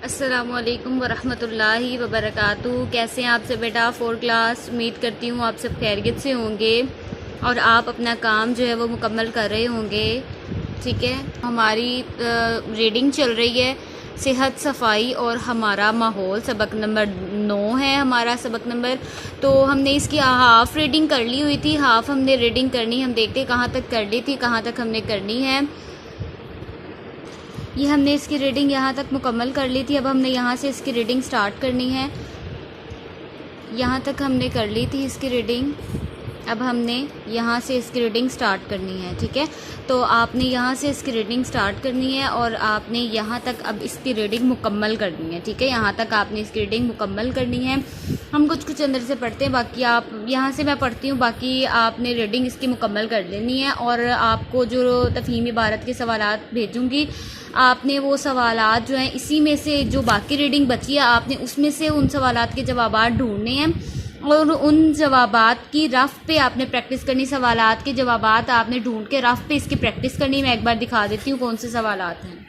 अस्सलामुअलैकुम वरहमतुल्लाहि वबरकातुहू। कैसे हैं आप सब बेटा? 4 क्लास। उम्मीद करती हूँ आप सब खैरियत से होंगे और आप अपना काम जो है वो मुकम्मल कर रहे होंगे। ठीक है, हमारी रीडिंग चल रही है सेहत, सफाई और हमारा माहौल। सबक नंबर 9 है हमारा सबक नंबर। तो हमने इसकी हाफ़ रीडिंग कर ली हुई थी, हाफ़ हमने रीडिंग करनी। हम देखते कहाँ तक कर ली थी, कहाँ तक हमने करनी है। ये हमने इसकी रीडिंग यहाँ तक मुकम्मल कर ली थी। अब हमने यहाँ से इसकी रीडिंग स्टार्ट करनी है। यहाँ तक हमने कर ली थी इसकी रीडिंग, अब हमने यहाँ से इसकी रीडिंग स्टार्ट करनी है। ठीक है, तो आपने यहाँ से इसकी रीडिंग स्टार्ट करनी है और आपने यहाँ तक अब इसकी रीडिंग मुकम्मल करनी है। ठीक है, यहाँ तक आपने इसकी रीडिंग मुकम्मल करनी है। हम कुछ अंदर से पढ़ते हैं, बाकी आप यहाँ से मैं पढ़ती हूँ, बाकी आपने रीडिंग इसकी मुकम्मल कर लेनी है। और आपको जो तफ़हीम इबारत के सवालात भेजूँगी, आपने वो सवालात जो हैं इसी में से जो बाकी रीडिंग बची है आपने उसमें से उन सवालात के जवाबात ढूंढने हैं और उन जवाबात की रफ़ पे आपने प्रैक्टिस करनी। सवालात के जवाबात आपने ढूंढ के रफ़ पे इसकी प्रैक्टिस करनी। मैं एक बार दिखा देती हूँ कौन से सवालात हैं।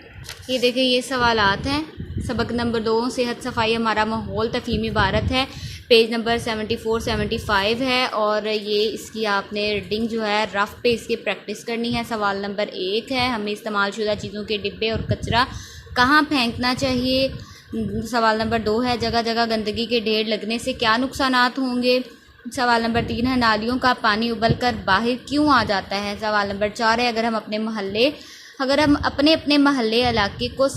ये देखिए, ये सवालात हैं सबक नंबर 2 सेहत, सफाई, हमारा माहौल, तफ़हीम इबारत है। पेज नंबर 74-75 है और ये इसकी आपने रीडिंग जो है रफ़ पे इसकी प्रैक्टिस करनी है। सवाल नंबर 1 है, हमें इस्तेमाल शुदा चीज़ों के डिब्बे और कचरा कहाँ फेंकना चाहिए। सवाल नंबर 2 है, जगह जगह गंदगी के ढेर लगने से क्या नुकसानात होंगे। सवाल नंबर 3 है, नालियों का पानी उबल कर बाहर क्यों आ जाता है। सवाल नंबर 4 है, अगर हम अपने महल्ले इलाके को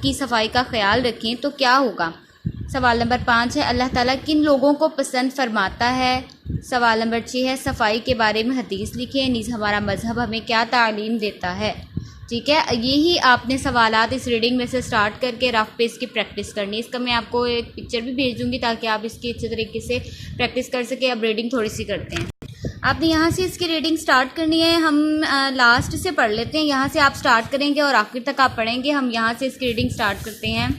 की सफाई का ख्याल रखें तो क्या होगा। सवाल नंबर 5 है, अल्लाह ताला किन लोगों को पसंद फरमाता है। सवाल नंबर 6 है, सफाई के बारे में हदीस लिखें, नीज़ हमारा मज़हब हमें क्या तालीम देता है। ठीक है, यही आपने सवालात इस रीडिंग में से स्टार्ट करके रफ़ पे इसकी प्रैक्टिस करनी है। इसका मैं आपको एक पिक्चर भी भेज दूँगी ताकि आप इसकी अच्छे तरीके से प्रैक्टिस कर सकें। अब रीडिंग थोड़ी सी करते हैं। आपने यहाँ से इसकी रीडिंग स्टार्ट करनी है। हम लास्ट से पढ़ लेते हैं, यहाँ से आप स्टार्ट करेंगे और आखिर तक आप पढ़ेंगे। हम यहाँ से इसकी रीडिंग स्टार्ट करते हैं।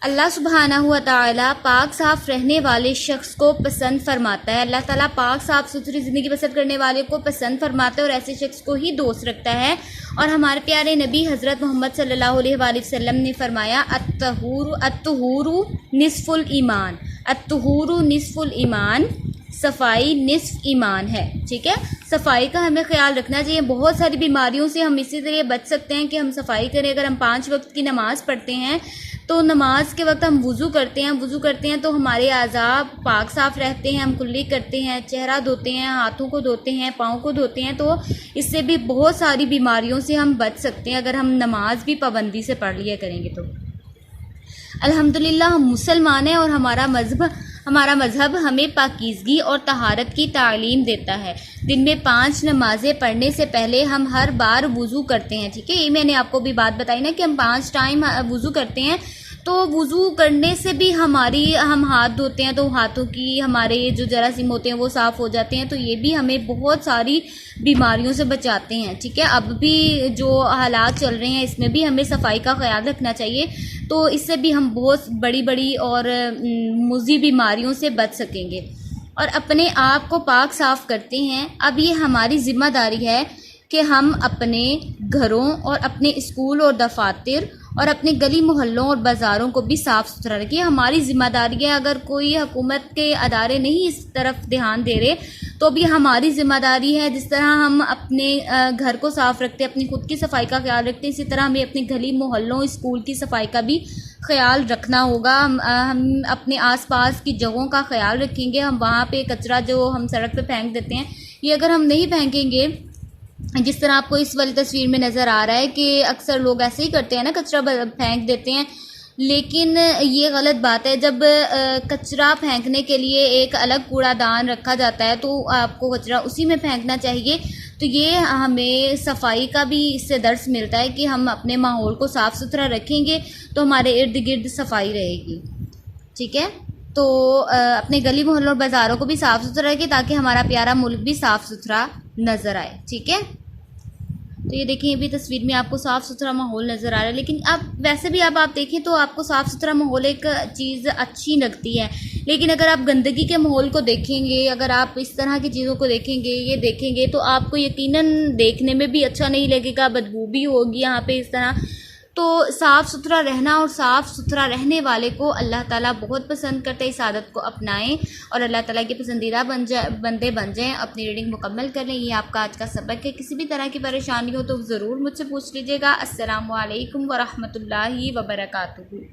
अल्लाह सुब्हानहू व तआला पाक साफ़ रहने वाले शख्स को पसंद फरमाता है। अल्लाह ताला पाक साफ़ सुथरी ज़िंदगी बसर करने वाले को पसंद फरमाता है और ऐसे शख्स को ही दोस्त रखता है। और हमारे प्यारे नबी हज़रत मोहम्मद सल्लल्लाहु अलैहि वसल्लम ने फरमाया, अत्तहूरु निस्फुल ईमान, अत्तहूरु निस्फुल ईमान, सफाई निस्फ ईमान है। ठीक है, सफाई का हमें ख्याल रखना चाहिए। बहुत सारी बीमारियों से हम इसी तरह बच सकते हैं कि हम सफाई करें। अगर हम 5 वक्त की नमाज़ पढ़ते हैं तो नमाज के वक्त हम वज़ू करते हैं तो हमारे आज़ाब पाक साफ़ रहते हैं। हम कुल्ली करते हैं, चेहरा धोते हैं, हाथों को धोते हैं, पाँव को धोते हैं, तो इससे भी बहुत सारी बीमारियों से हम बच सकते हैं अगर हम नमाज भी पाबंदी से पढ़ लिया करेंगे तो। अल्हम्दुलिल्लाह हम मुसलमान हैं और हमारा मज़हब हमें पाकीज़गी और तहारत की तालीम देता है। दिन में 5 नमाज़ें पढ़ने से पहले हम हर बार वज़ू करते हैं। ठीक है, ये मैंने आपको भी बात बताई ना कि हम 5 टाइम वज़ू करते हैं। तो वज़ू करने से भी हम हाथ धोते हैं तो हाथों की हमारे जो जरासीम होते हैं वो साफ़ हो जाते हैं। तो ये भी हमें बहुत सारी बीमारियों से बचाते हैं। ठीक है, अब भी जो हालात चल रहे हैं इसमें भी हमें सफाई का ख्याल रखना चाहिए, तो इससे भी हम बहुत बड़ी और मुज़ी बीमारियों से बच सकेंगे और अपने आप को पाक साफ़ करते हैं। अब ये हमारी ज़िम्मेदारी है कि हम अपने घरों और अपने स्कूल और दफातर और अपने गली मोहल्लों और बाज़ारों को भी साफ़ सुथरा रखें। हमारी ज़िम्मेदारी है। अगर कोई हुकूमत के अदारे नहीं इस तरफ ध्यान दे रहे तो भी हमारी ज़िम्मेदारी है। जिस तरह हम अपने घर को साफ़ रखते हैं, अपनी खुद की सफाई का ख्याल रखते हैं, इसी तरह हमें अपने गली मोहल्लों स्कूल की सफाई का भी ख्याल रखना होगा। हम अपने आसपास की जगहों का ख्याल रखेंगे। हम वहाँ पे कचरा जो हम सड़क पे फेंक देते हैं, ये अगर हम नहीं फेंकेंगे, जिस तरह आपको इस वाली तस्वीर में नज़र आ रहा है कि अक्सर लोग ऐसे ही करते हैं ना, कचरा फेंक देते हैं, लेकिन ये गलत बात है। जब कचरा फेंकने के लिए एक अलग कूड़ादान रखा जाता है तो आपको कचरा उसी में फेंकना चाहिए। तो ये हमें सफाई का भी इससे दर्स मिलता है कि हम अपने माहौल को साफ़ सुथरा रखेंगे तो हमारे इर्द गिर्द सफाई रहेगी। ठीक है, तो अपने गली मोहल्लों और बाज़ारों को भी साफ़ सुथरा रखें ताकि हमारा प्यारा मुल्क भी साफ़ सुथरा नज़र आए। ठीक है, तो ये देखें, ये भी तस्वीर में आपको साफ़ सुथरा माहौल नज़र आ रहा है। लेकिन अब वैसे भी अब आप देखें तो आपको साफ़ सुथरा माहौल एक चीज़ अच्छी लगती है, लेकिन अगर आप गंदगी के माहौल को देखेंगे, अगर आप इस तरह की चीज़ों को देखेंगे तो आपको यकीनन देखने में भी अच्छा नहीं लगेगा, बदबू भी होगी यहाँ पे इस तरह। तो साफ़ सुथरा रहना और साफ़ सुथरा रहने वाले को अल्लाह ताला बहुत पसंद करते हैं। इस आदत को अपनाएं और अल्लाह ताला के पसंदीदा बंदे बन जाएं। अपनी रीडिंग मुकम्मल कर लें। ये आपका आज का सबक है। किसी भी तरह की परेशानी हो तो ज़रूर मुझसे पूछ लीजिएगा। अस्सलामु अलैकुम व रहमतुल्लाहि व बरकातुहू।